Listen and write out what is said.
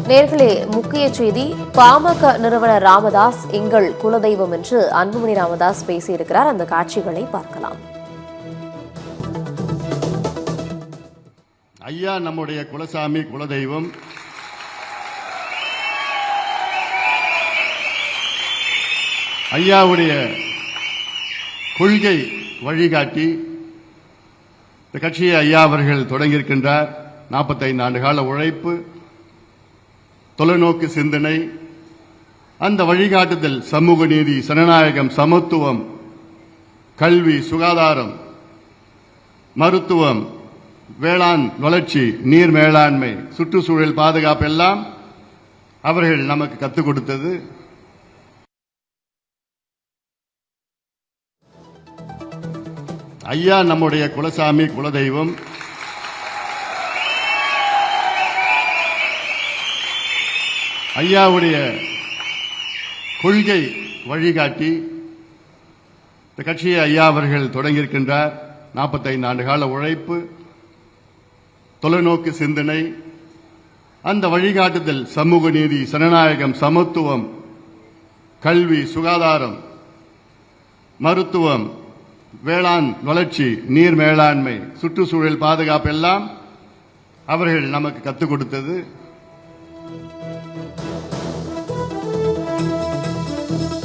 நேர்களே, முக்கிய செய்தி. பாமக நிறுவனர் ராமதாஸ் எங்கள் குலதெய்வம் என்று அன்புமணி ராமதாஸ் பேசியிருக்கிறார். அந்த காட்சிகளை பார்க்கலாம். ஐயா நம்முடைய குலசாமி குலதெய்வம். ஐயாவுடைய கொள்கை வழிகாட்டி இந்த கட்சியை ஐயா அவர்கள் தொடங்கியிருக்கின்றார். 45 ஆண்டு கால உழைப்பு, தொலைநோக்கு சிந்தனை, அந்த வழிகாட்டுதல் சமூக நீதி, ஜனநாயகம், சமத்துவம், கல்வி, சுகாதாரம், மருத்துவம், வேளாண் வளர்ச்சி, நீர் மேலாண்மை, சுற்றுச்சூழல் பாதுகாப்பு எல்லாம் அவர்கள் நமக்கு கற்றுக் கொடுத்தது. ஐயா நம்முடைய குலசாமி குலதெய்வம். ஐயாவுடைய கொள்கை வழிகாட்டி இந்த கட்சியை ஐயா அவர்கள் தொடங்கியிருக்கின்றார். 45 ஆண்டு கால உழைப்பு, தொலைநோக்கு சிந்தனை, அந்த வழிகாட்டுதல் சமூக நீதி, ஜனநாயகம், சமத்துவம், கல்வி, சுகாதாரம், மருத்துவம், வேளாண் வளர்ச்சி, நீர் மேலாண்மை, சுற்றுச்சூழல் பாதுகாப்பு எல்லாம் அவர்கள் நமக்கு கற்றுக் கொடுத்தது.